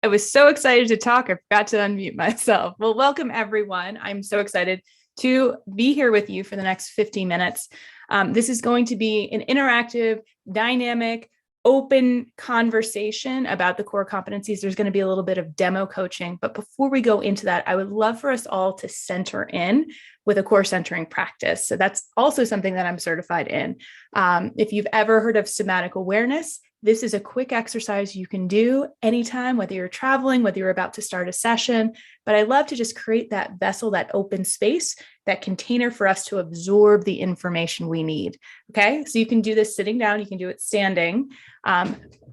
I was so excited to talk. I forgot to unmute myself. Well, welcome everyone. I'm so excited to be here with you for the next 15 minutes. This is going to be an interactive, dynamic, open conversation about the core competencies. There's going to be a little bit of demo coaching, but before we go into that, I would love for us all to center in with a core centering practice. So that's also something that I'm certified in. If you've ever heard of somatic awareness, this is a quick exercise you can do anytime, whether you're traveling, whether you're about to start a session. But I love to just create that vessel, that open space, that container for us to absorb the information we need. Okay, so you can do this sitting down, you can do it standing.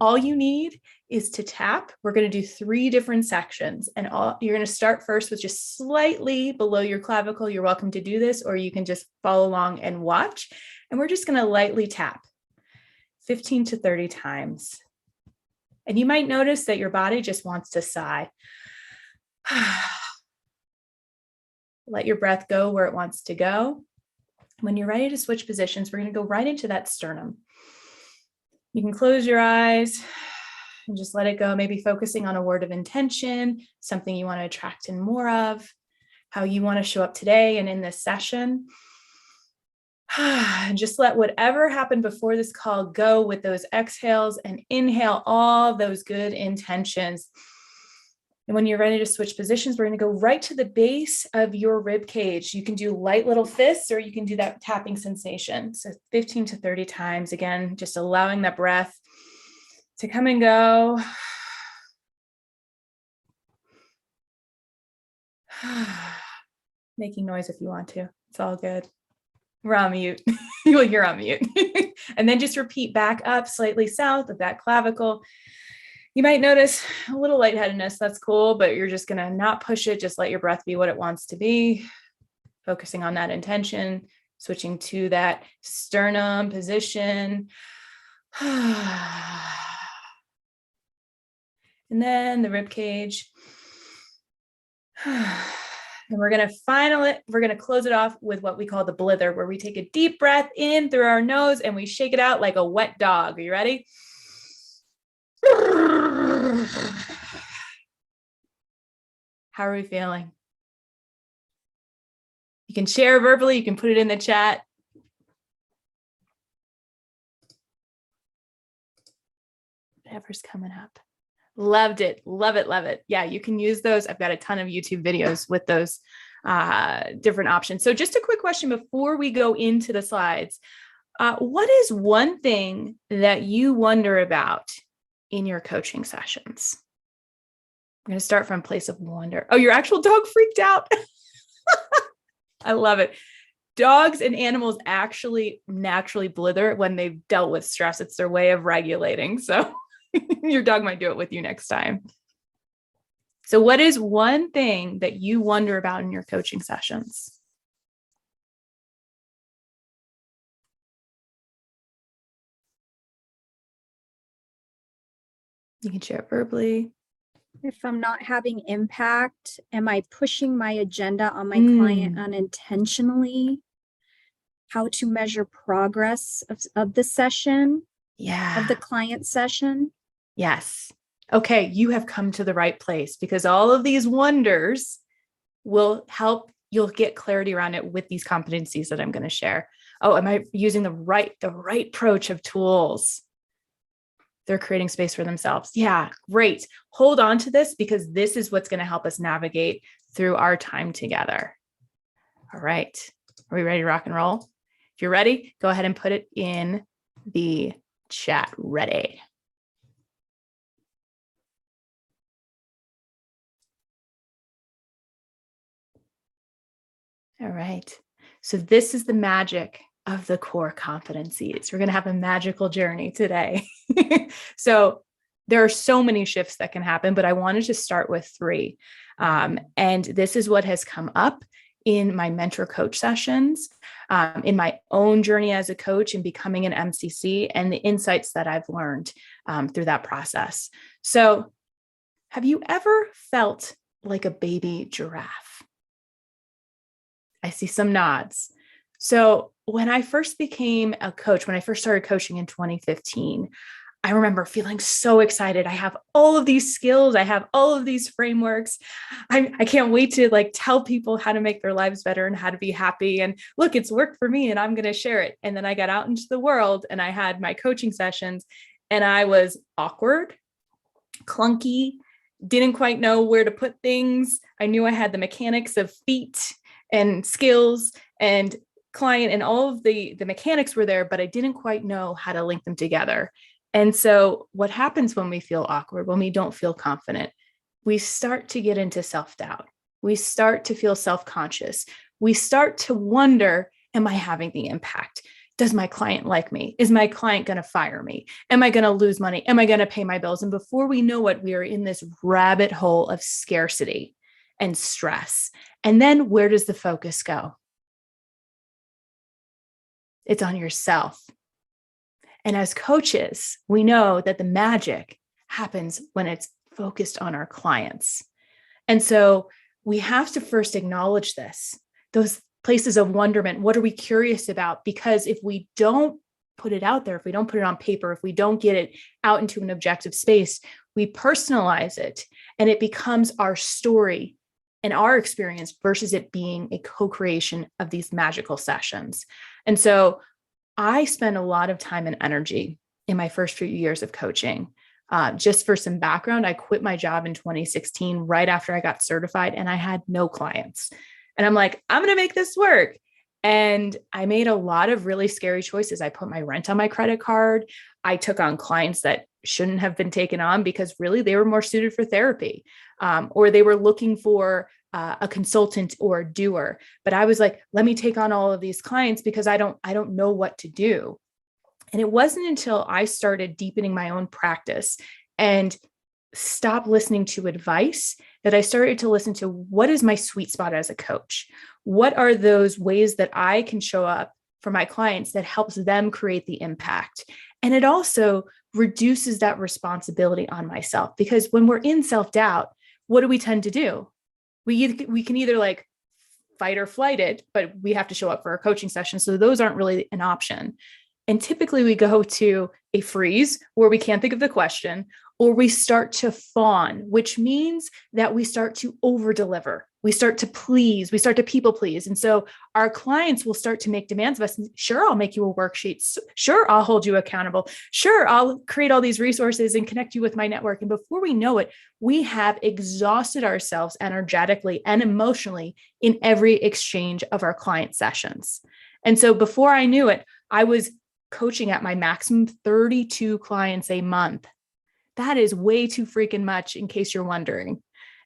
All you need is to tap. We're going to do 3 different sections, and you're going to start first with just slightly below your clavicle. You're welcome to do this, or you can just follow along and watch. And we're just going to lightly tap 15 to 30 times. And you might notice that your body just wants to sigh. Let your breath go where it wants to go. When you're ready to switch positions, we're going to go right into that sternum. You can close your eyes and just let it go, maybe focusing on a word of intention, something you want to attract in more of, how you want to show up today and in this session. And just let whatever happened before this call go with those exhales and inhale all those good intentions. And when you're ready to switch positions, we're going to go right to the base of your rib cage. You can do light little fists, or you can do that tapping sensation. So 15 to 30 times. Again, just allowing that breath to come and go. Making noise if you want to. It's all good. We're on mute. You're on mute. And then just repeat back up slightly south of that clavicle. You might notice a little lightheadedness. That's cool, but you're just going to not push it. Just let your breath be what it wants to be. Focusing on that intention, switching to that sternum position. And then the rib cage. And we're going to close it off with what we call the blither, where we take a deep breath in through our nose and we shake it out like a wet dog. Are you ready? How are we feeling? You can share verbally, you can put it in the chat. Whatever's coming up. Loved it. Love it. Love it. Yeah, you can use those. I've got a ton of YouTube videos with those different options. So just a quick question before we go into the slides. What is one thing that you wonder about in your coaching sessions? I'm going to start from place of wonder. Oh, your actual dog freaked out. I love it. Dogs and animals actually naturally blither when they've dealt with stress. It's their way of regulating. So your dog might do it with you next time. So what is one thing that you wonder about in your coaching sessions? You can share it verbally. If I'm not having impact, am I pushing my agenda on my client unintentionally? How to measure progress of the session? Yeah. Of the client session? Yes. Okay, you have come to the right place, because all of these wonders will help. You'll get clarity around it with these competencies that I'm going to share. Oh, am I using the right approach of tools? They're creating space for themselves. Yeah, great. Hold on to this, because this is what's going to help us navigate through our time together. All right. Are we ready to rock and roll? If you're ready, go ahead and put it in the chat. Ready. All right. So this is the magic of the core competencies. We're going to have a magical journey today. So there are so many shifts that can happen, but I wanted to start with 3. And this is what has come up in my mentor coach sessions, in my own journey as a coach and becoming an MCC, and the insights that I've learned through that process. So have you ever felt like a baby giraffe? I see some nods. So when I first became a coach, when I first started coaching in 2015, I remember feeling so excited. I have all of these skills. I have all of these frameworks. I can't wait to like tell people how to make their lives better and how to be happy. And look, it's worked for me and I'm going to share it. And then I got out into the world and I had my coaching sessions and I was awkward, clunky, didn't quite know where to put things. I knew I had the mechanics of feet and skills and client and all of the mechanics were there, but I didn't quite know how to link them together. And so what happens when we feel awkward, when we don't feel confident, we start to get into self-doubt. We start to feel self-conscious. We start to wonder, am I having the impact? Does my client like me? Is my client going to fire me? Am I going to lose money? Am I going to pay my bills? And before we know it, we are in this rabbit hole of scarcity and stress. And then where does the focus go? It's on yourself. And as coaches, we know that the magic happens when it's focused on our clients. And so we have to first acknowledge this, those places of wonderment. What are we curious about? Because if we don't put it out there, if we don't put it on paper, if we don't get it out into an objective space, we personalize it and it becomes our story and our experience versus it being a co-creation of these magical sessions. And so I spent a lot of time and energy in my first few years of coaching. Just for some background, I quit my job in 2016, right after I got certified, and I had no clients. And I'm like, I'm going to make this work. And I made a lot of really scary choices. I put my rent on my credit card. I took on clients that shouldn't have been taken on because really they were more suited for therapy, or they were looking for a consultant or a doer. But I was like, let me take on all of these clients because I don't know what to do. And it wasn't until I started deepening my own practice and stopped listening to advice that I started to listen to what is my sweet spot as a coach? What are those ways that I can show up for my clients that helps them create the impact? And it also reduces that responsibility on myself, because when we're in self-doubt, what do we tend to do? We can either like fight or flight it, but we have to show up for our coaching session. So those aren't really an option. And typically we go to a freeze where we can't think of the question, or we start to fawn, which means that we start to over deliver. We start to please, we start to people please. And so our clients will start to make demands of us. Sure, I'll make you a worksheet. Sure, I'll hold you accountable. Sure, I'll create all these resources and connect you with my network. And before we know it, we have exhausted ourselves energetically and emotionally in every exchange of our client sessions. And so before I knew it, I was coaching at my maximum 32 clients a month. That is way too freaking much, in case you're wondering.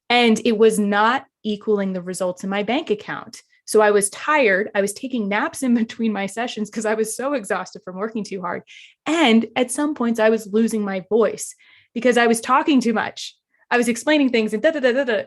And it was not equaling the results in my bank account. So I was tired. I was taking naps in between my sessions because I was so exhausted from working too hard. And at some points I was losing my voice because I was talking too much. I was explaining things and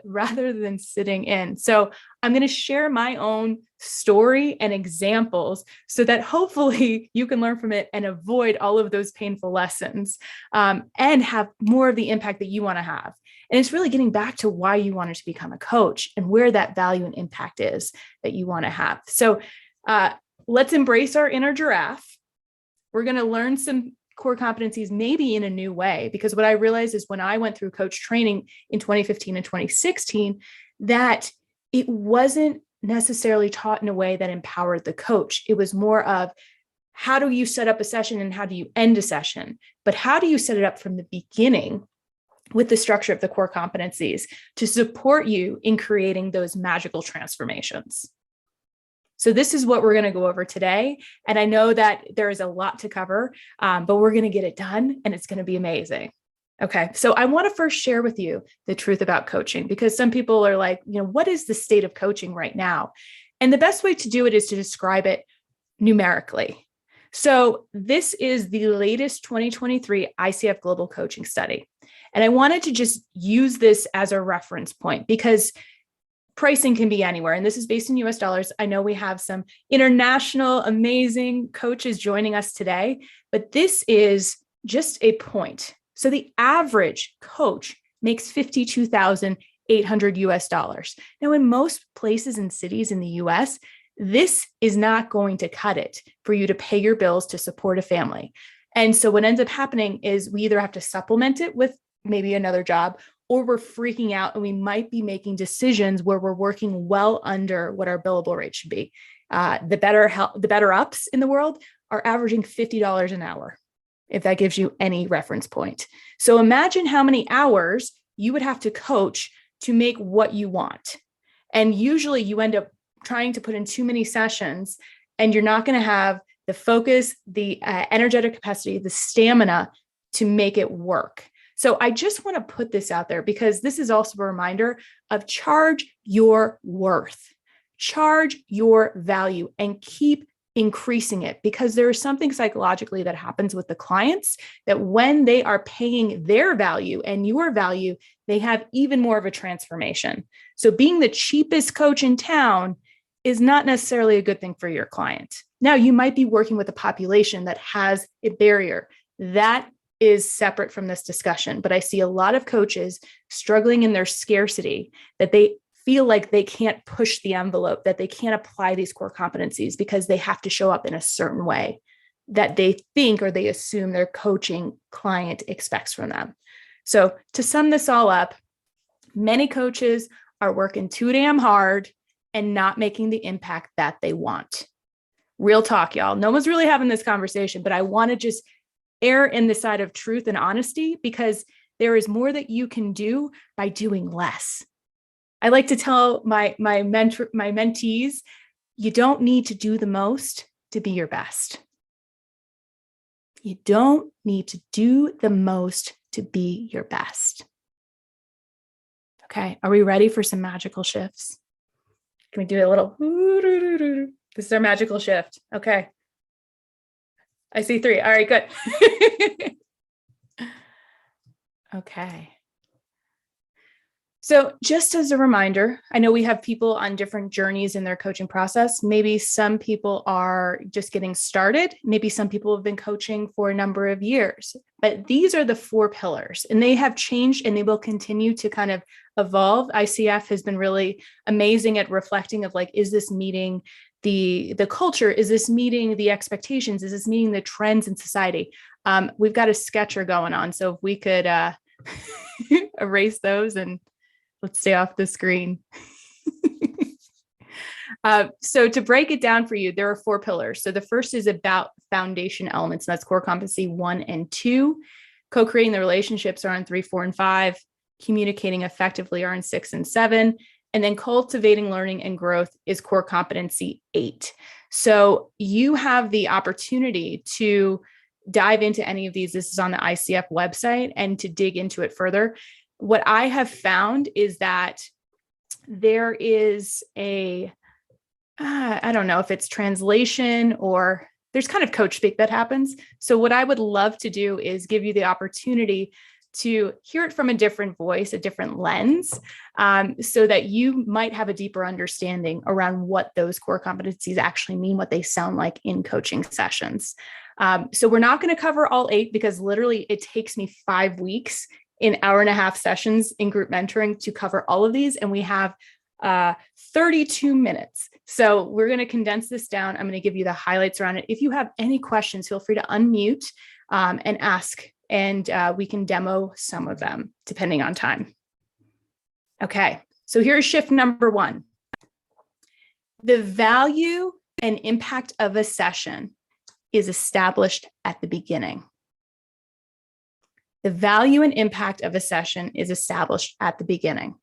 rather than sitting in. So I'm going to share my own story and examples so that hopefully you can learn from it and avoid all of those painful lessons, and have more of the impact that you want to have. And it's really getting back to why you wanted to become a coach and where that value and impact is that you want to have. So let's embrace our inner giraffe. We're going to learn some core competencies maybe in a new way, because what I realized is when I went through coach training in 2015 and 2016, that it wasn't necessarily taught in a way that empowered the coach. It was more of, how do you set up a session and how do you end a session? But how do you set it up from the beginning with the structure of the core competencies to support you in creating those magical transformations? So this is what we're going to go over today. And I know that there is a lot to cover, but we're going to get it done and it's going to be amazing. Okay. So I want to first share with you the truth about coaching, because some people are like, what is the state of coaching right now? And the best way to do it is to describe it numerically. So this is the latest 2023 ICF Global Coaching Study. And I wanted to just use this as a reference point because pricing can be anywhere. And this is based in US dollars. I know we have some international amazing coaches joining us today, but this is just a point. So the average coach makes $52,800 US dollars. Now, in most places and cities in the US, this is not going to cut it for you to pay your bills to support a family. And so what ends up happening is we either have to supplement it with maybe another job, or we're freaking out and we might be making decisions where we're working well under what our billable rate should be. The better ups in the world are averaging $50 an hour, if that gives you any reference point. So imagine how many hours you would have to coach to make what you want. And usually you end up trying to put in too many sessions, and you're not going to have the focus, the energetic capacity, the stamina to make it work. So I just want to put this out there because this is also a reminder of charge your worth, charge your value, and keep increasing it, because there is something psychologically that happens with the clients that when they are paying their value and your value, they have even more of a transformation. So being the cheapest coach in town is not necessarily a good thing for your client. Now, you might be working with a population that has a barrier. That is separate from this discussion, but I see a lot of coaches struggling in their scarcity, that they feel like they can't push the envelope, that they can't apply these core competencies because they have to show up in a certain way that they think or they assume their coaching client expects from them. So to sum this all up, many coaches are working too damn hard and not making the impact that they want. Real talk, y'all. No one's really having this conversation, but I want to just err in the side of truth and honesty, because there is more that you can do by doing less. I like to tell my mentees, you don't need to do the most to be your best. You don't need to do the most to be your best. Okay, are we ready for some magical shifts? Can we do a little? This is our magical shift. Okay. I see 3. All right, good. Okay. So just as a reminder, I know we have people on different journeys in their coaching process. Maybe some people are just getting started. Maybe some people have been coaching for a number of years, but these are the 4 pillars, and they have changed and they will continue to kind of evolve. ICF has been really amazing at reflecting of like, is this meeting the culture? Is this meeting the expectations? Is this meeting the trends in society? We've got a sketcher going on. So if we could erase those and let's stay off the screen. So to break it down for you, there are 4 pillars. So the first is about foundation elements. And that's core competency 1 and 2. Co-creating the relationships are on 3, 4, and 5. Communicating effectively are on 6 and 7. And then cultivating learning and growth is core competency 8. So you have the opportunity to dive into any of these. This is on the ICF website, and to dig into it further. What I have found is that there is I don't know if it's translation or there's kind of coach speak that happens. So what I would love to do is give you the opportunity to hear it from a different voice, a different lens, so that you might have a deeper understanding around what those core competencies actually mean, what they sound like in coaching sessions. So we're not going to cover all 8 because literally it takes me 5 weeks in 1.5-hour sessions in group mentoring to cover all of these. And we have 32 minutes. So we're going to condense this down. I'm going to give you the highlights around it. If you have any questions, feel free to unmute and ask, and we can demo some of them depending on time. Okay, so here's shift number 1. The value and impact of a session is established at the beginning. The value and impact of a session is established at the beginning.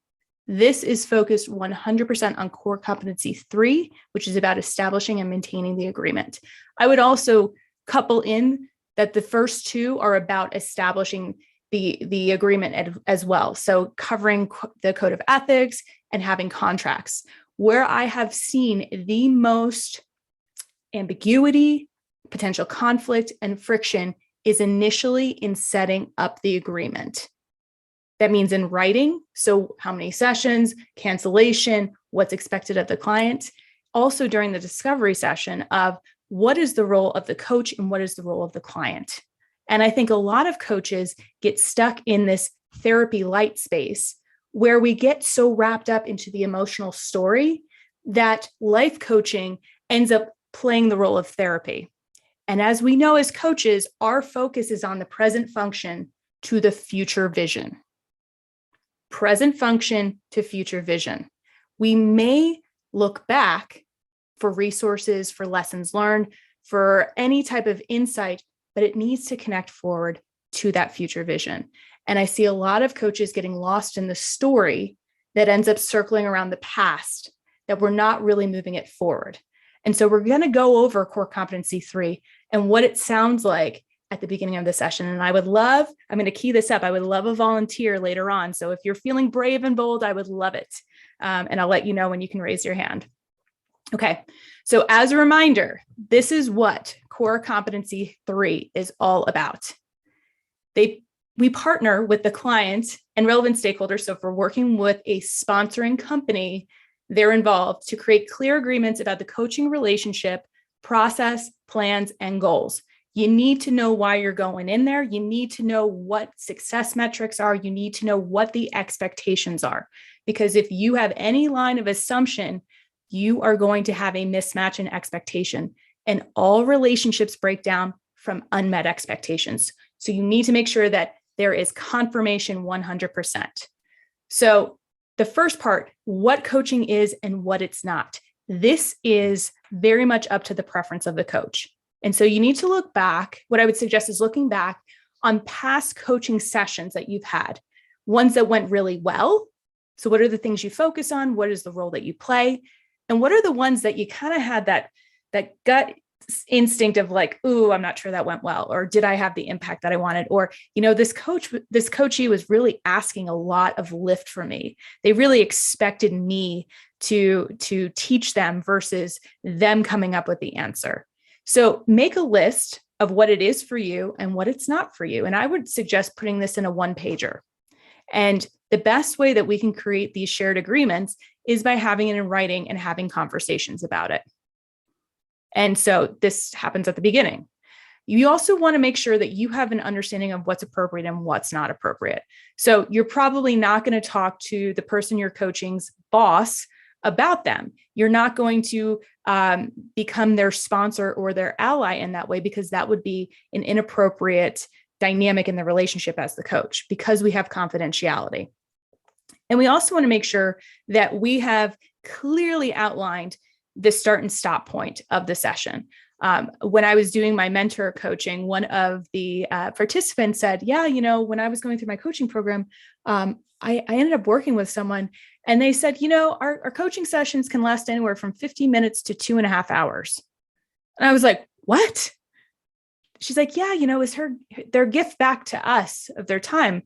This is focused 100% on core competency 3, which is about establishing and maintaining the agreement. I would also couple in that the first 2 are about establishing the agreement as well. So covering the code of ethics and having contracts. Where I have seen the most ambiguity, potential conflict, and friction is initially in setting up the agreement. That means in writing. So how many sessions, cancellation, what's expected of the client. Also during the discovery session of what is the role of the coach and what is the role of the client. And I think a lot of coaches get stuck in this therapy light space where we get so wrapped up into the emotional story that life coaching ends up playing the role of therapy. And as we know as coaches, our focus is on the present function to the future vision. Present function to future vision. We may look back for resources, for lessons learned, for any type of insight, but it needs to connect forward to that future vision. And I see a lot of coaches getting lost in the story that ends up circling around the past, that we're not really moving it forward. And so we're going to go over core competency 3 and what it sounds like at the beginning of the session. And I'm going to key this up. I would love a volunteer later on. So if you're feeling brave and bold, I would love it. And I'll let you know when you can raise your hand. Okay. So as a reminder, this is what core competency 3 is all about. We partner with the client and relevant stakeholders. So if we're working with a sponsoring company, they're involved to create clear agreements about the coaching relationship, process, plans, and goals. You need to know why you're going in there. You need to know what success metrics are. You need to know what the expectations are. Because if you have any line of assumption, you are going to have a mismatch in expectation. And all relationships break down from unmet expectations. So you need to make sure that there is confirmation 100%. So the first part, what coaching is and what it's not. This is very much up to the preference of the coach. And so you need to look back. What I would suggest is looking back on past coaching sessions that you've had, ones that went really well. So what are the things you focus on? What is the role that you play? And what are the ones that you kind of had that gut instinct of like, ooh, I'm not sure that went well, or did I have the impact that I wanted? Or, this coachee was really asking a lot of lift from me. They really expected me to teach them versus them coming up with the answer. So make a list of what it is for you and what it's not for you. And I would suggest putting this in a 1-pager. And the best way that we can create these shared agreements is by having it in writing and having conversations about it. And so this happens at the beginning. You also want to make sure that you have an understanding of what's appropriate and what's not appropriate. So you're probably not going to talk to the person you're coaching's boss about them. You're not going to become their sponsor or their ally in that way, because that would be an inappropriate dynamic in the relationship as the coach, because we have confidentiality. And we also want to make sure that we have clearly outlined the start and stop point of the session. When I was doing my mentor coaching, one of the participants said, yeah, when I was going through my coaching program, I ended up working with someone and they said, our coaching sessions can last anywhere from 15 minutes to 2.5 hours. And I was like, what? She's like, yeah, it's their gift back to us of their time.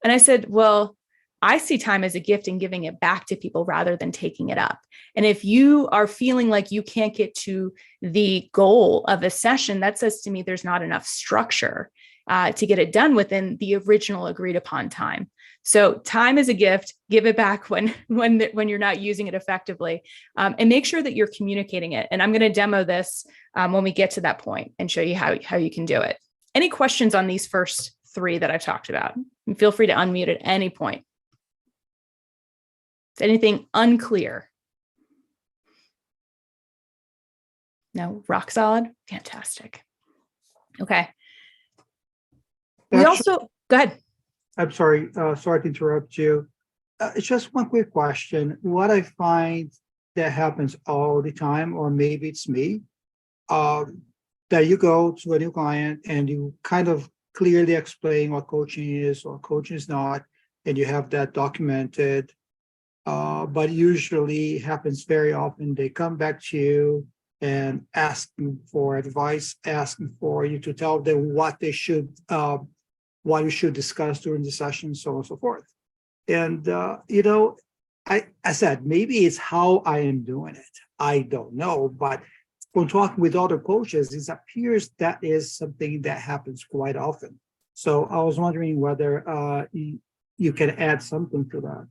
And I said, well, I see time as a gift and giving it back to people rather than taking it up. And if you are feeling like you can't get to the goal of a session, that says to me there's not enough structure to get it done within the original agreed upon time. So time is a gift, give it back when you're not using it effectively, and make sure that you're communicating it. And I'm going to demo this when we get to that point and show you how you can do it. Any questions on these first 3 that I've talked about? And feel free to unmute at any point. Is anything unclear? No, rock solid? Fantastic. Okay. We also, go ahead. I'm sorry to interrupt you. It's just one quick question. What I find that happens all the time, or maybe it's me, that you go to a new client and you kind of clearly explain what coaching is or coaching is not, and you have that documented. But usually happens very often. They come back to you and asking for advice, asking for you to tell them what they should, what we should discuss during the session, so on and so forth. And, I said, maybe it's how I am doing it. I don't know. But when talking with other coaches, it appears that is something that happens quite often. So I was wondering whether you can add something to that.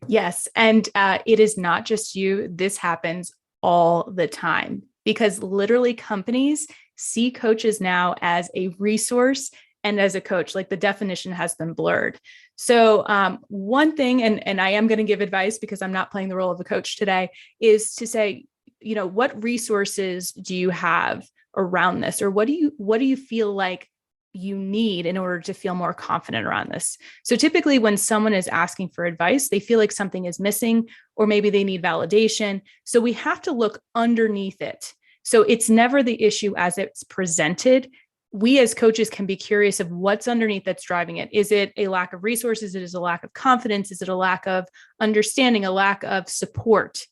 Yes. And it is not just you. This happens all the time, because literally companies see coaches now as a resource and as a coach. Like, the definition has been blurred. So one thing, and I am going to give advice because I'm not playing the role of a coach today, is to say, what resources do you have around this? Or what do you feel like you need in order to feel more confident around this? So typically when someone is asking for advice, they feel like something is missing, or maybe they need validation. So we have to look underneath it. So it's never the issue as it's presented. We as coaches can be curious of what's underneath that's driving it. Is it a lack of resources? Is it a lack of confidence? Is it a lack of understanding, a lack of support?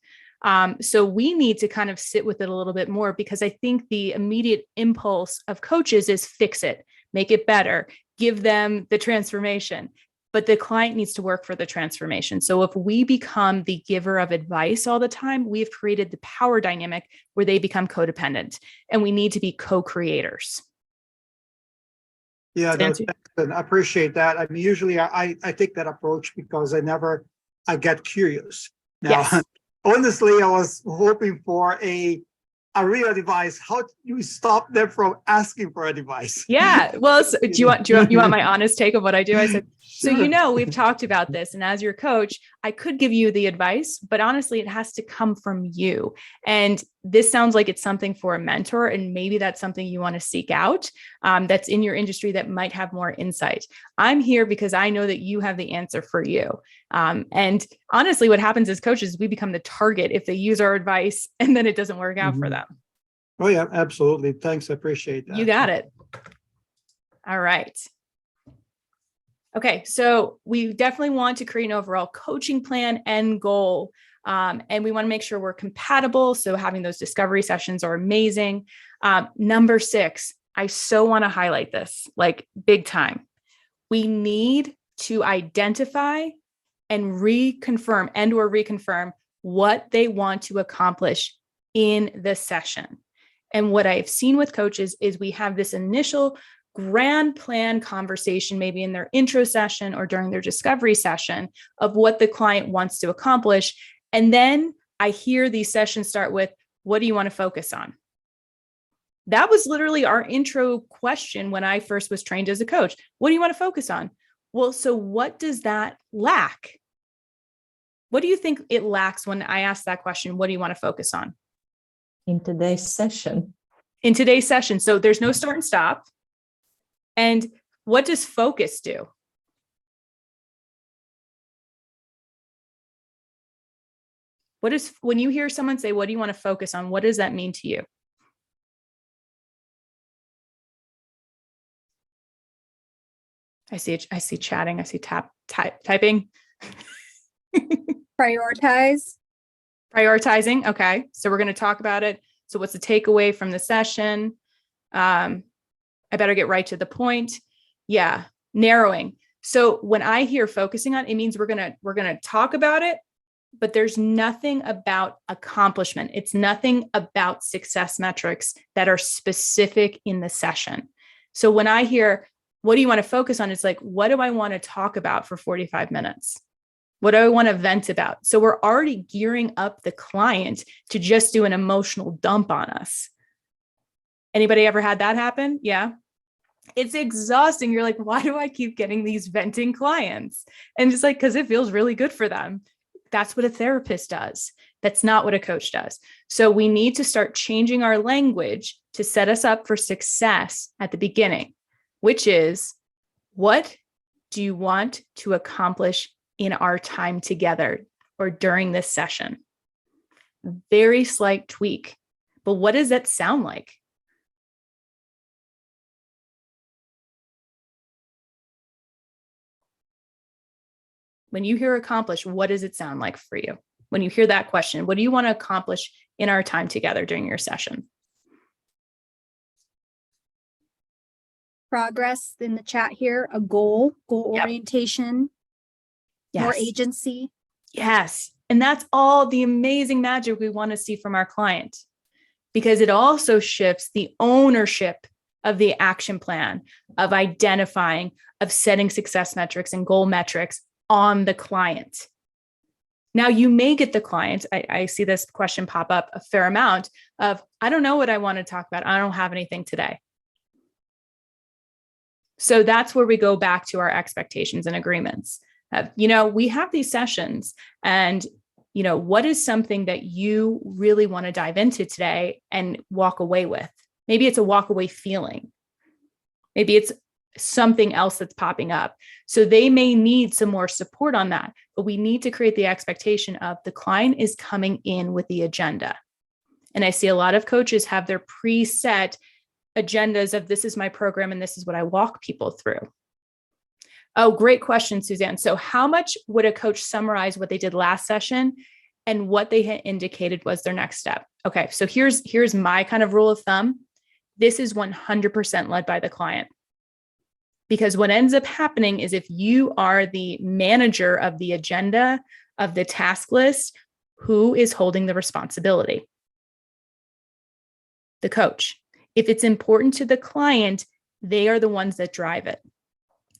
So we need to kind of sit with it a little bit more, because I think the immediate impulse of coaches is fix it, make it better, give them the transformation. But the client needs to work for the transformation. So if we become the giver of advice all the time, we've created the power dynamic where they become codependent, and we need to be co-creators. Yeah, no, I appreciate that. I mean, usually I take that approach because I get curious. Now, Yes. Honestly, I was hoping for a real advice. How do you stop them from asking for advice? Yeah. Well, so do you want my honest take of what I do? I said, Sure. so we've talked about this, and as your coach, I could give you the advice, but honestly, it has to come from you. And this sounds like it's something for a mentor, and maybe that's something you want to seek out, that's in your industry that might have more insight. I'm here because I know that you have the answer for you. And honestly, what happens as coaches, we become the target if they use our advice and then it doesn't work out for them. Oh yeah, absolutely. Thanks. I appreciate that. You got it. All right. Okay. So we definitely want to create an overall coaching plan and goal. And we want to make sure we're compatible. So having those discovery sessions are amazing. Number 6, I so want to highlight this, like big time. We need to identify and reconfirm what they want to accomplish in the session. And what I've seen with coaches is we have this initial grand plan conversation, maybe in their intro session or during their discovery session, of what the client wants to accomplish. And then I hear these sessions start with, what do you want to focus on? That was literally our intro question when I first was trained as a coach. What do you want to focus on? Well, so what does that lack? What do you think it lacks when I ask that question? What do you want to focus on? In today's session. So there's no start and stop. And what does focus do? When you hear someone say, what do you want to focus on? What does that mean to you? I see chatting. I see typing. Prioritizing. Okay. So we're going to talk about it. So what's the takeaway from the session? I better get right to the point. Yeah. Narrowing. So when I hear focusing on, it means we're going to talk about it, but there's nothing about accomplishment. It's nothing about success metrics that are specific in the session. So when I hear, what do you want to focus on? It's like, what do I want to talk about for 45 minutes? What do I want to vent about? So we're already gearing up the client to just do an emotional dump on us. Anybody ever had that happen? Yeah. It's exhausting. You're like, why do I keep getting these venting clients? And just like, because it feels really good for them. That's what a therapist does. That's not what a coach does. So we need to start changing our language to set us up for success at the beginning, which is, what do you want to accomplish in our time together or during this session? Very slight tweak, but what does that sound like? When you hear accomplish, what does it sound like for you? When you hear that question, what do you want to accomplish in our time together during your session? Progress in the chat here, a goal Yep. orientation, Yes. more agency. Yes. And that's all the amazing magic we want to see from our client, because it also shifts the ownership of the action plan, of identifying, of setting success metrics and goal metrics on the client. Now you may get the client, I see this question pop up a fair amount of, I don't know what I want to talk about. I don't have anything today. So that's where we go back to our expectations and agreements. We have these sessions, and, what is something that you really want to dive into today and walk away with? Maybe it's a walk away feeling. Maybe it's something else that's popping up. So they may need some more support on that, but we need to create the expectation of the client is coming in with the agenda. And I see a lot of coaches have their preset agendas of this is my program and this is what I walk people through. Oh, great question, Suzanne. So how much would a coach summarize what they did last session and what they had indicated was their next step? Okay, so here's my kind of rule of thumb. This is 100% led by the client. Because what ends up happening is if you are the manager of the agenda, of the task list, who is holding the responsibility? The coach. If it's important to the client, they are the ones that drive it.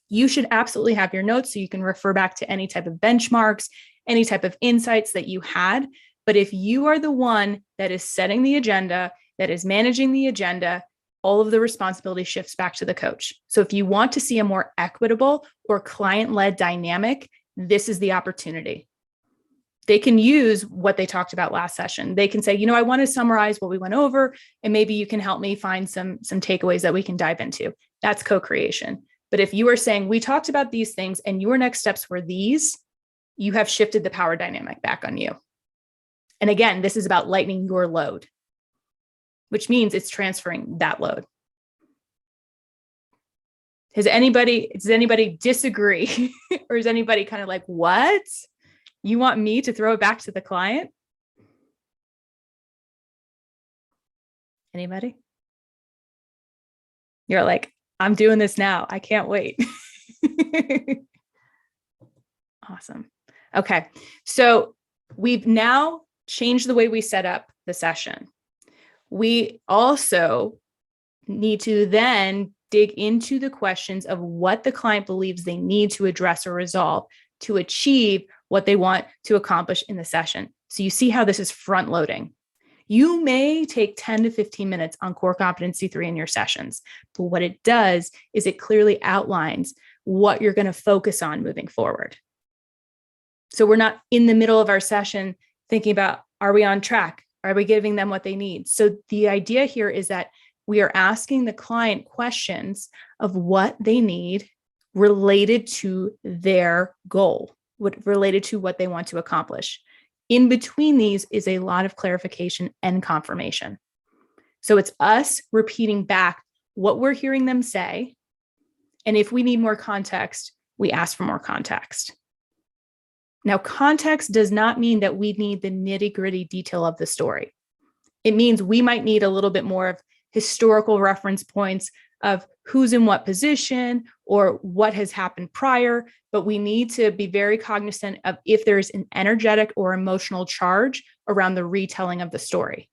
You should absolutely have your notes so you can refer back to any type of benchmarks, any type of insights that you had. But if you are the one that is setting the agenda, that is managing the agenda, all of the responsibility shifts back to the coach. So if you want to see a more equitable or client-led dynamic, this is the opportunity. They can use what they talked about last session. They can say, you know, I want to summarize what we went over, and maybe you can help me find some takeaways that we can dive into. That's co-creation. But if you are saying, we talked about these things and your next steps were these, you have shifted the power dynamic back on you. And again, this is about lightening your load, which means it's transferring that load. Does anybody disagree? Or is anybody kind of like, what? You want me to throw it back to the client? Anybody? You're like, I'm doing this now. I can't wait. Awesome. Okay. So we've now changed the way we set up the session. We also need to then dig into the questions of what the client believes they need to address or resolve to achieve what they want to accomplish in the session. So you see how this is front loading. You may take 10 to 15 minutes on core competency 3 in your sessions, but what it does is it clearly outlines what you're going to focus on moving forward. So we're not in the middle of our session thinking about, are we on track? Are we giving them what they need? So the idea here is that we are asking the client questions of what they need related to their goal, related to what they want to accomplish. In between these is a lot of clarification and confirmation. So it's us repeating back what we're hearing them say. And if we need more context, we ask for more context. Now, context does not mean that we need the nitty-gritty detail of the story. It means we might need a little bit more of historical reference points of who's in what position or what has happened prior, but we need to be very cognizant of if there's an energetic or emotional charge around the retelling of the story,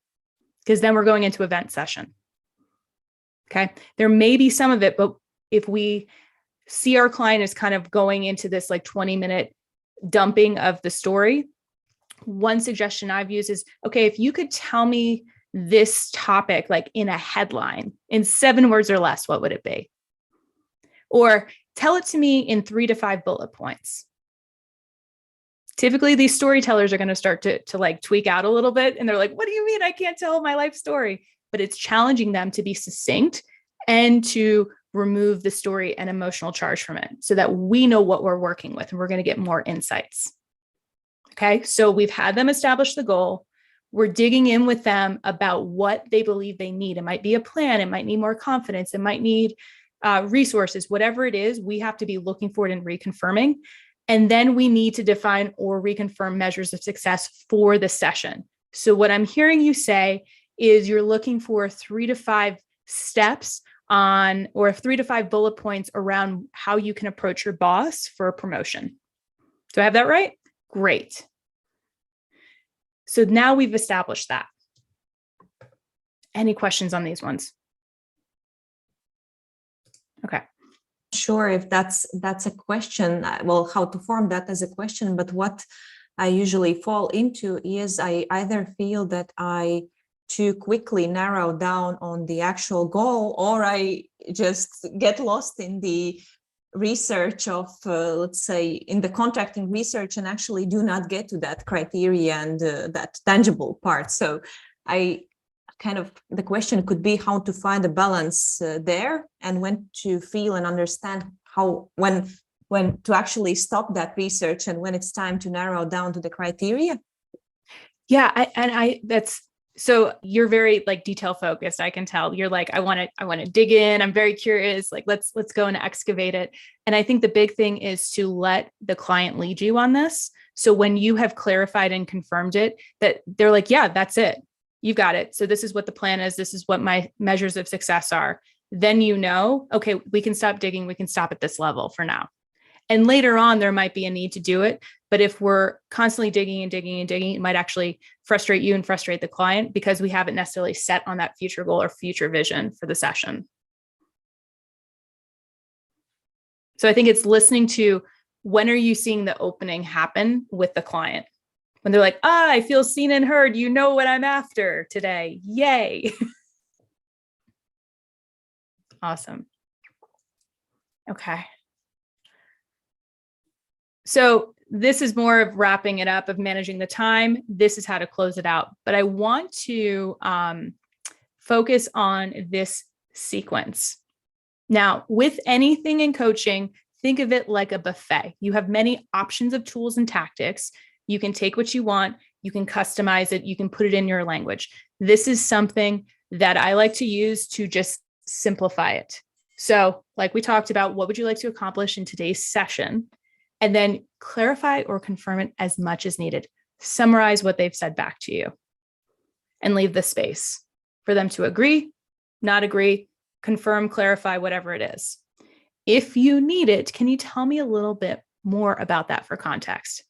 because then we're going into event session. Okay. There may be some of it, but if we see our client as kind of going into this like 20-minute dumping of the story, one suggestion I've used is, okay, if you could tell me this topic like in a headline in 7 words or less, what would it be? Or tell it to me in 3 to 5 bullet points. Typically, these storytellers are going to start to like tweak out a little bit. And they're like, what do you mean I can't tell my life story? But it's challenging them to be succinct and to remove the story and emotional charge from it so that we know what we're working with and we're going to get more insights. Okay, so we've had them establish the goal. We're digging in with them about what they believe they need. It might be a plan. It might need more confidence. It might need resources, whatever it is, we have to be looking for it and reconfirming. And then we need to define or reconfirm measures of success for the session. So what I'm hearing you say is you're looking for 3 to 5 steps on, or 3 to 5 bullet points around how you can approach your boss for a promotion. Do I have that right? Great. So now we've established that. Any questions on these ones? Okay. Sure, if that's a question, well, how to form that as a question, but what I usually fall into is I either feel that I too quickly narrow down on the actual goal, or I just get lost in the research of, let's say, in the contracting research and actually do not get to that criteria and that tangible part. So kind of the question could be how to find a balance there, and when to feel and understand how, when to actually stop that research and when it's time to narrow down to the criteria. Yeah, that's, so you're very like detail focused. I can tell you're like, I want to dig in. I'm very curious. Like, let's go and excavate it. And I think the big thing is to let the client lead you on this. So when you have clarified and confirmed it, that they're like, yeah, that's it. You got it. So this is what the plan is. This is what my measures of success are. Then, okay, we can stop digging. We can stop at this level for now. And later on, there might be a need to do it. But if we're constantly digging and digging and digging, it might actually frustrate you and frustrate the client because we haven't necessarily set on that future goal or future vision for the session. So I think it's listening to, when are you seeing the opening happen with the client? When they're like, I feel seen and heard, you know what I'm after today. Yay. Awesome. Okay. So this is more of wrapping it up, of managing the time. This is how to close it out. But I want to focus on this sequence. Now, with anything in coaching, think of it like a buffet. You have many options of tools and tactics. You can take what you want. You can customize it. You can put it in your language. This is something that I like to use to just simplify it. So like we talked about, what would you like to accomplish in today's session? And then clarify or confirm it as much as needed. Summarize what they've said back to you and leave the space for them to agree, not agree, confirm, clarify, whatever it is. If you need it, can you tell me a little bit more about that for context?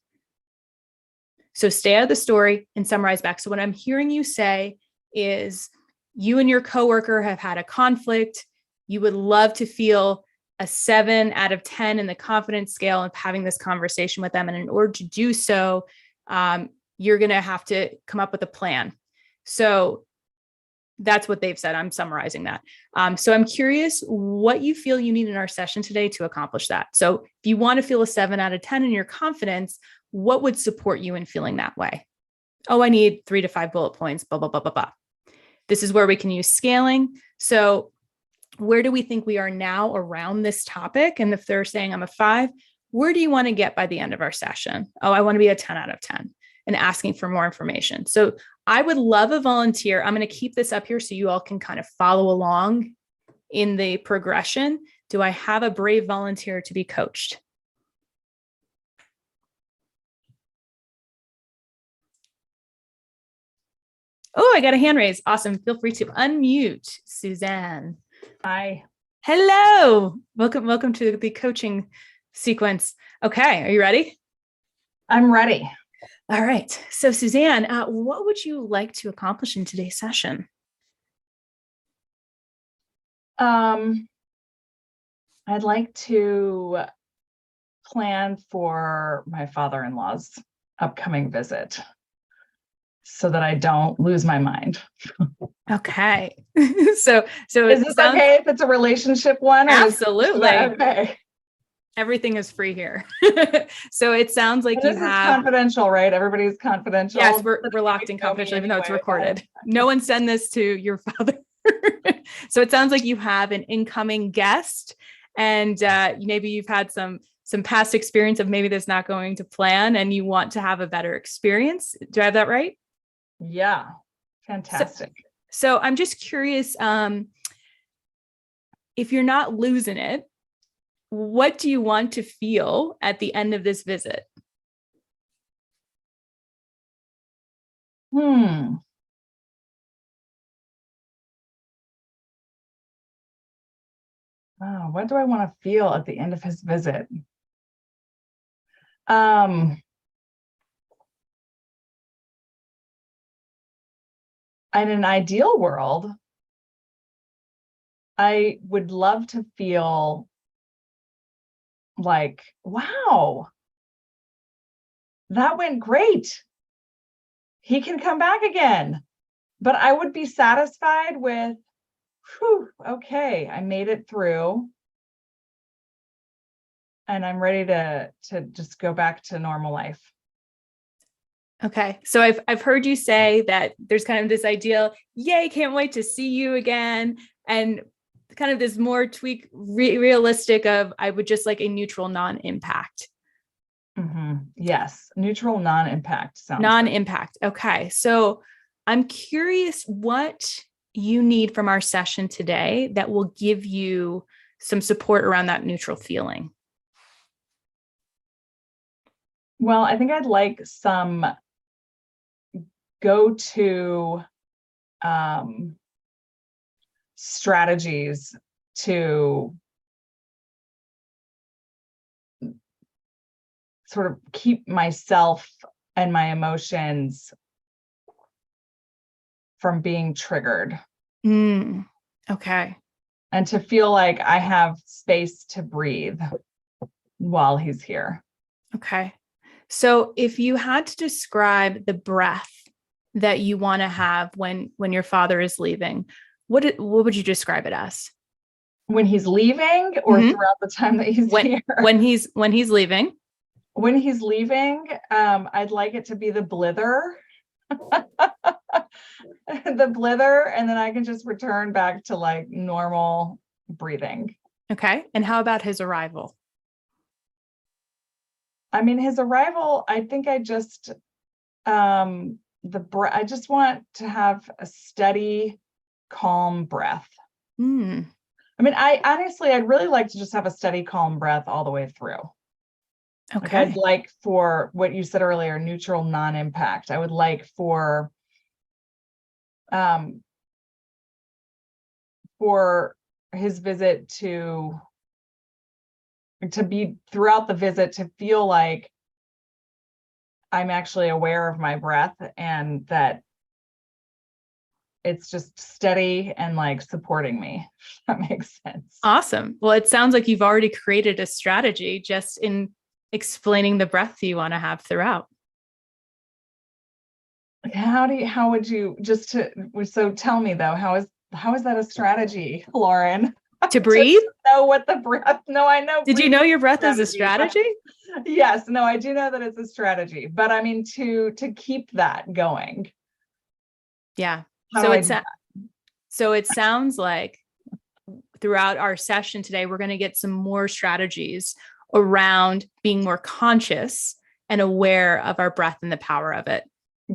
So stay out of the story and summarize back. So what I'm hearing you say is you and your coworker have had a conflict. You would love to feel a 7 out of 10 in the confidence scale of having this conversation with them. And in order to do so, you're going to have to come up with a plan. So that's what they've said. I'm summarizing that. So I'm curious what you feel you need in our session today to accomplish that. So if you want to feel a 7 out of 10 in your confidence, what would support you in feeling that way? Oh, I need 3 to 5 bullet points, blah, blah, blah, blah, blah. This is where we can use scaling. So where do we think we are now around this topic? And if they're saying I'm a 5, where do you want to get by the end of our session? Oh, I want to be a 10 out of 10, and asking for more information. So I would love a volunteer. I'm going to keep this up here so you all can kind of follow along in the progression. Do I have a brave volunteer to be coached? Oh, I got a hand raised. Awesome. Feel free to unmute, Suzanne. Hi. Hello. Welcome to the coaching sequence. Okay. Are you ready? I'm ready. All right. So Suzanne, what would you like to accomplish in today's session? I'd like to plan for my father-in-law's upcoming visit so that I don't lose my mind. Okay. So Is this okay if it's a relationship one? Absolutely. Okay. Everything is free here. So it sounds like This is confidential, right? Everybody's confidential. Yes, we're locked in confidential, even though it's recorded. No one send this to your father. So it sounds like you have an incoming guest, and maybe you've had some past experience of maybe this not going to plan, and you want to have a better experience. Do I have that right? Yeah. Fantastic. So I'm just curious, if you're not losing it, what do you want to feel at the end of this visit? What do I want to feel at the end of his visit? In an ideal world, I would love to feel like, wow, that went great. He can come back again. But I would be satisfied with, whew, okay, I made it through. And I'm ready to just go back to normal life. Okay. So I've heard you say that there's kind of this ideal, yay, can't wait to see you again. And kind of this more realistic of, I would just like a neutral non-impact. Yes. Neutral non-impact sounds good. Non-impact. Okay. So I'm curious what you need from our session today that will give you some support around that neutral feeling. Well, I think I'd like some go-to strategies to sort of keep myself and my emotions from being triggered. Okay. And to feel like I have space to breathe while he's here. Okay. So if you had to describe the breath that you want to have when your father is leaving, what would you describe it as? When he's leaving or throughout the time that he's here? When he's leaving. When he's leaving, I'd like it to be the blither. The blither, and then I can just return back to like normal breathing. Okay. And how about his arrival? I mean, his arrival, I think I just I just want to have a steady, calm breath. I mean, I'd really like to just have a steady, calm breath all the way through. Okay. Like I'd like for what you said earlier, neutral non-impact. I would like for his visit to be throughout the visit to feel like I'm actually aware of my breath and that it's just steady and like supporting me. If that makes sense. Awesome. Well, it sounds like you've already created a strategy just in explaining the breath you want to have throughout. How would you so tell me though, how is that a strategy, Lauren? To breathe? Know what the breath, no, I know. Did you know your breath is a strategy? Yes, no, I do know that it's a strategy, but I mean to keep that going. Yeah. So so it sounds like throughout our session today, we're going to get some more strategies around being more conscious and aware of our breath and the power of it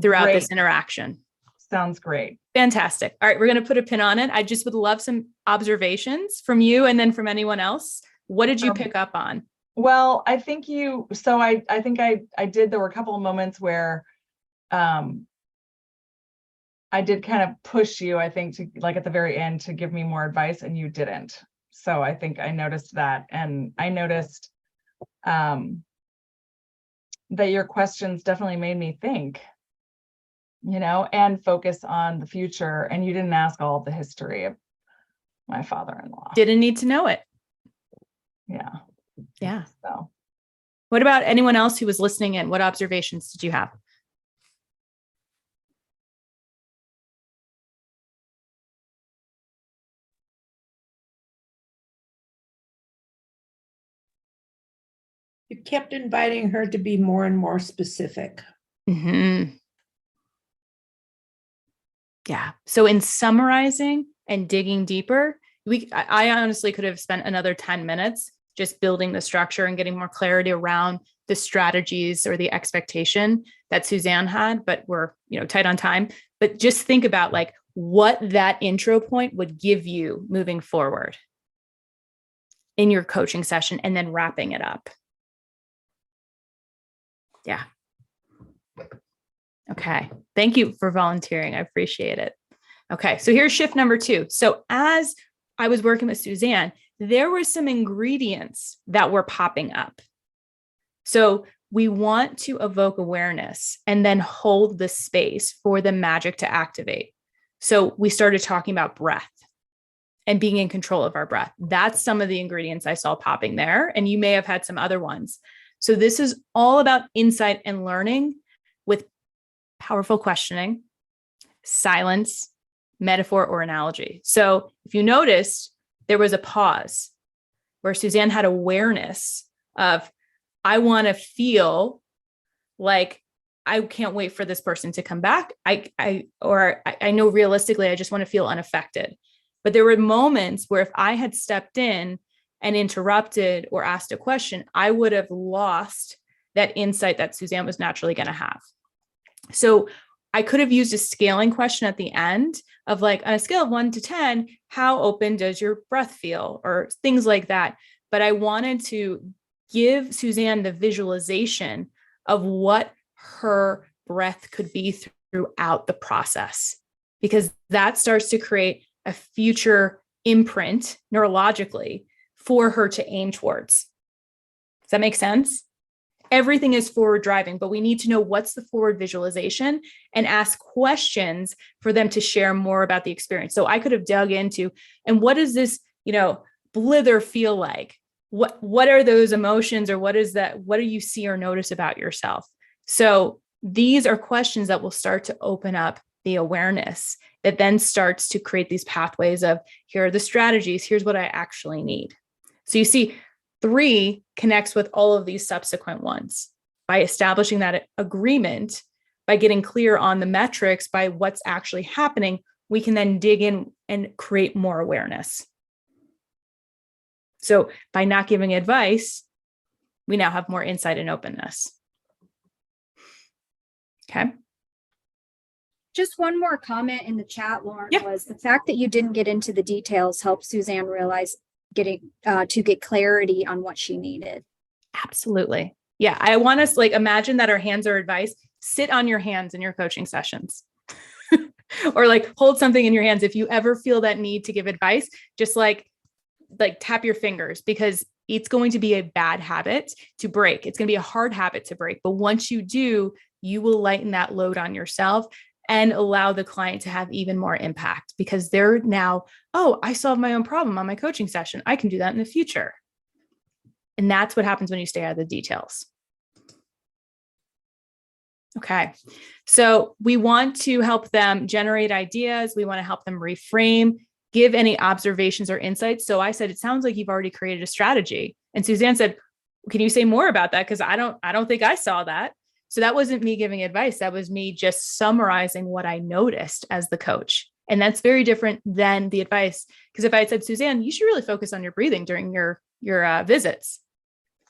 throughout this interaction. Sounds great. Fantastic. All right. We're going to put a pin on it. I just would love some observations from you and then from anyone else. What did you pick up on? Well, I think I think I did, there were a couple of moments where I did kind of push you, I think, to like at the very end to give me more advice and you didn't. So I think I noticed that. And I noticed that your questions definitely made me think, and focus on the future. And you didn't ask all of the history of my father-in-law. Didn't need to know it. Yeah. Yeah. So what about anyone else who was listening in? What observations did you have? You kept inviting her to be more and more specific. Yeah. So in summarizing and digging deeper, I honestly could have spent another 10 minutes just building the structure and getting more clarity around the strategies or the expectation that Suzanne had, but we're, tight on time. But just think about like what that intro point would give you moving forward in your coaching session and then wrapping it up. Yeah. Okay. Thank you for volunteering. I appreciate it. Okay. So here's shift number 2. So as I was working with Suzanne, there were some ingredients that were popping up. So we want to evoke awareness and then hold the space for the magic to activate. So we started talking about breath and being in control of our breath. That's some of the ingredients I saw popping there. And you may have had some other ones. So this is all about insight and learning with powerful questioning, silence, metaphor, or analogy. So if you noticed, there was a pause where Suzanne had awareness of, I want to feel like I can't wait for this person to come back. I know realistically, I just want to feel unaffected. But there were moments where if I had stepped in and interrupted or asked a question, I would have lost that insight that Suzanne was naturally going to have. So I could have used a scaling question at the end of like, on a scale of 1 to 10, how open does your breath feel, or things like that. But I wanted to give Suzanne the visualization of what her breath could be throughout the process, because that starts to create a future imprint neurologically for her to aim towards. Does that make sense? Everything is forward driving, but we need to know what's the forward visualization and ask questions for them to share more about the experience. So I could have dug into, and what does this, blither feel like? What are those emotions, or what is that? What do you see or notice about yourself? So these are questions that will start to open up the awareness that then starts to create these pathways of, here are the strategies, here's what I actually need. So you see, 3 connects with all of these subsequent ones by establishing that agreement, by getting clear on the metrics, by what's actually happening. We can then dig in and create more awareness. So by not giving advice, we now have more insight and openness. Okay. Just one more comment in the chat, Lauren, Yeah. was the fact that you didn't get into the details helped Suzanne realize to get clarity on what she needed. Absolutely. Yeah. I want us imagine that our hands are advice. Sit on your hands in your coaching sessions or hold something in your hands. If you ever feel that need to give advice, just like tap your fingers, because it's going to be a bad habit to break. It's going to be a hard habit to break. But once you do, you will lighten that load on yourself and allow the client to have even more impact, because they're now, oh, I solved my own problem on my coaching session. I can do that in the future. And that's what happens when you stay out of the details. Okay. So we want to help them generate ideas. We want to help them reframe, give any observations or insights. So I said, it sounds like you've already created a strategy. And Suzanne said, can you say more about that? Because I don't think I saw that. So that wasn't me giving advice. That was me just summarizing what I noticed as the coach. And that's very different than the advice. Because if I had said, Suzanne, you should really focus on your breathing during your visits.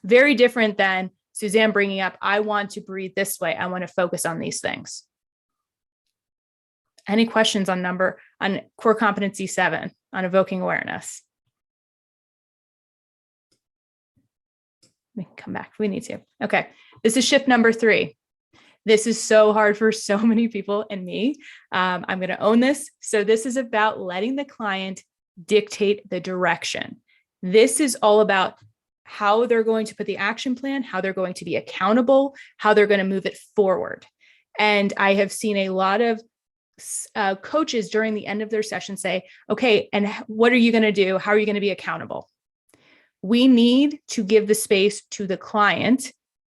Very different than Suzanne bringing up, I want to breathe this way. I want to focus on these things. Any questions on core competency 7 on evoking awareness? We can come back if we need to. Okay. This is shift number 3. This is so hard for so many people and me. I'm going to own this. So this is about letting the client dictate the direction. This is all about how they're going to put the action plan, how they're going to be accountable, how they're going to move it forward. And I have seen a lot of coaches during the end of their session say, okay, and what are you going to do? How are you going to be accountable? We need to give the space to the client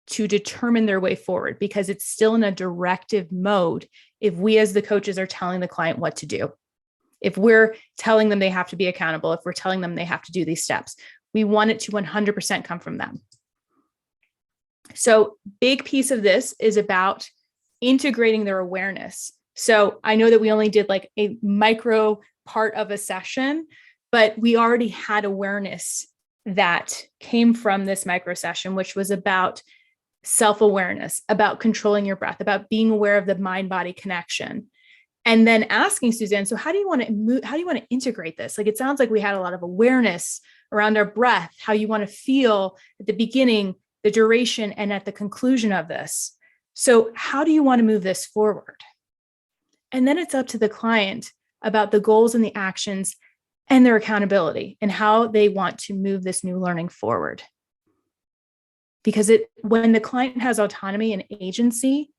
to determine their way forward, because it's still in a directive mode if we as the coaches are telling the client what to do. If we're telling them they have to be accountable, if we're telling them they have to do these steps, we want it to 100% come from them. So big piece of this is about integrating their awareness. So I know that we only did a micro part of a session, but we already had awareness that came from this micro session, which was about self-awareness, about controlling your breath, about being aware of the mind-body connection. And then asking Suzanne, so how do you want to integrate this? It sounds like we had a lot of awareness around our breath, how you want to feel at the beginning, the duration, and at the conclusion of this. So how do you want to move this forward? And then it's up to the client about the goals and the actions and their accountability and how they want to move this new learning forward. Because when the client has autonomy and agency,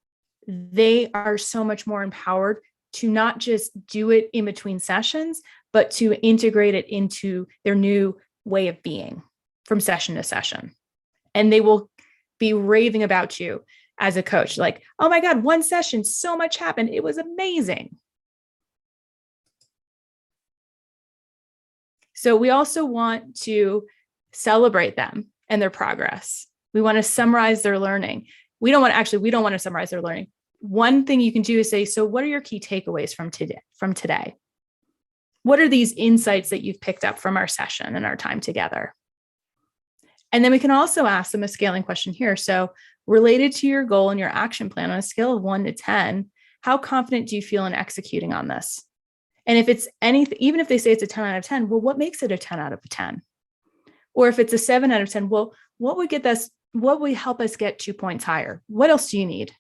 they are so much more empowered to not just do it in between sessions, but to integrate it into their new way of being from session to session. And they will be raving about you as a coach, like, oh my God, one session, so much happened. It was amazing. So we also want to celebrate them and their progress. We want to summarize their learning. we don't want to summarize their learning. One thing you can do is say, so what are your key takeaways from today? What are these insights that you've picked up from our session and our time together? And then we can also ask them a scaling question here. So related to your goal and your action plan on a scale of 1 to 10, how confident do you feel in executing on this? And if it's anything, even if they say it's a 10 out of 10, well, what makes it a 10 out of 10? Or if it's a 7 out of 10, well, what would help us get 2 points higher? What else do you need?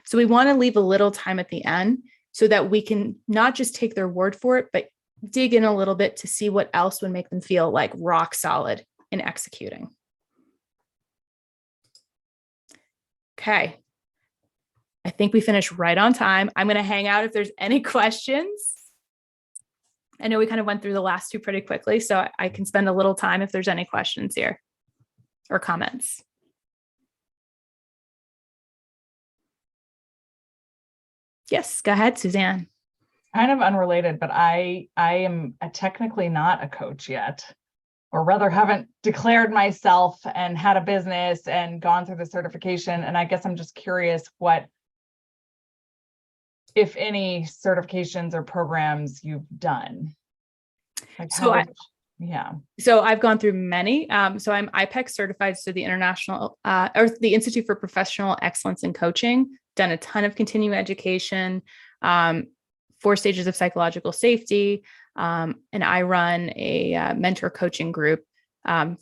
So we want to leave a little time at the end so that we can not just take their word for it, but dig in a little bit to see what else would make them feel like rock solid in executing. Okay. I think we finished right on time. I'm going to hang out if there's any questions. I know we kind of went through the last two pretty quickly, so I can spend a little time if there's any questions here or comments. Yes, go ahead, Suzanne. Kind of unrelated, but I am technically not a coach yet, or rather haven't declared myself and had a business and gone through the certification. And I guess I'm just curious what, if any, certifications or programs you've done. Like So So I've gone through many. So I'm IPEC certified, so the International or the Institute for Professional Excellence in Coaching, done a ton of continuing education, 4 stages of psychological safety. And I run a mentor coaching group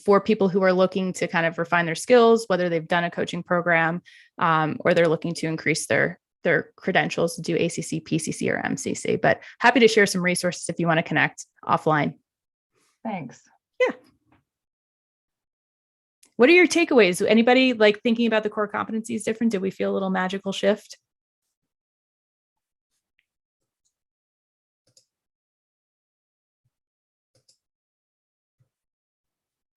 for people who are looking to kind of refine their skills, whether they've done a coaching program or they're looking to increase their credentials to do ACC, PCC, or MCC. But happy to share some resources if you want to connect offline. Thanks. Yeah. What are your takeaways? Anybody like thinking about the core competencies different? Did we feel a little magical shift?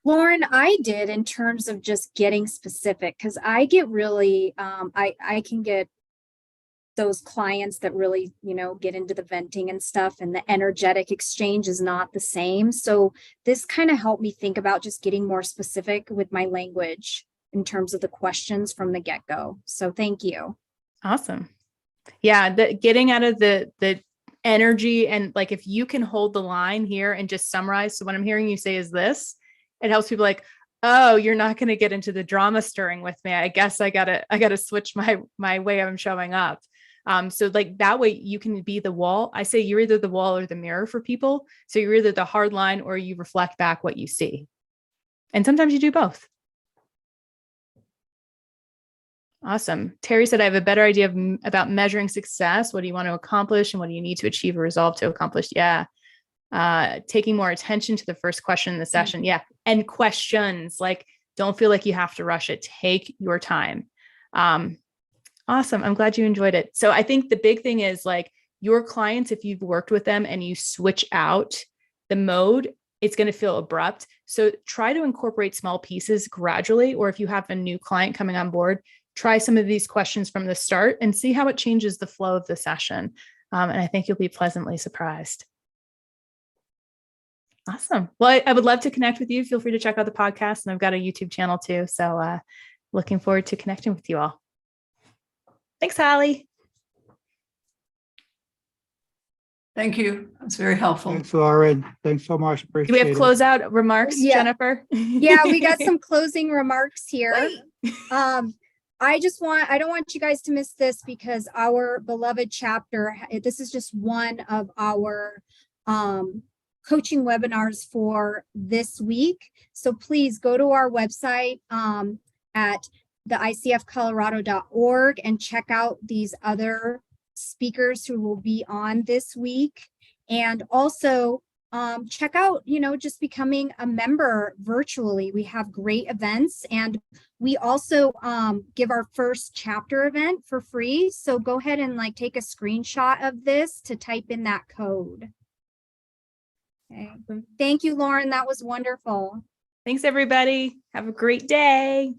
Lauren, I did in terms of just getting specific, because I get really, I can get those clients that really, get into the venting and stuff, and the energetic exchange is not the same. So this kind of helped me think about just getting more specific with my language in terms of the questions from the get-go. So thank you. Awesome. Yeah, getting out of the energy, and like if you can hold the line here and just summarize. So what I'm hearing you say is this, it helps people like, oh, you're not going to get into the drama stirring with me. I guess I gotta switch my way I'm showing up. So like that way you can be the wall. I say you're either the wall or the mirror for people. So you're either the hard line or you reflect back what you see. And sometimes you do both. Awesome. Terry said, I have a better idea about measuring success. What do you want to accomplish and what do you need to achieve or resolve to accomplish? Yeah. Taking more attention to the first question in the session. Yeah. And questions, like, don't feel like you have to rush it. Take your time. Awesome. I'm glad you enjoyed it. So I think the big thing is like your clients, if you've worked with them and you switch out the mode, it's going to feel abrupt. So try to incorporate small pieces gradually, or if you have a new client coming on board, try some of these questions from the start and see how it changes the flow of the session. And I think you'll be pleasantly surprised. Awesome. Well, I would love to connect with you. Feel free to check out the podcast, and I've got a YouTube channel too. So looking forward to connecting with you all. Thanks, Holly. Thank you. That's very helpful. Thanks, Lauren. Thanks so much. Appreciate Do we have it. closeout remarks, Yeah. Jennifer? Yeah, we got some closing remarks here. Wait. I don't want you guys to miss this, because our beloved chapter, this is just one of our coaching webinars for this week. So please go to our website at the icfcolorado.org and check out these other speakers who will be on this week. And also check out, just becoming a member virtually. We have great events, and we also give our first chapter event for free. So go ahead and take a screenshot of this to type in that code. Okay. Thank you, Lauren. That was wonderful. Thanks, everybody. Have a great day.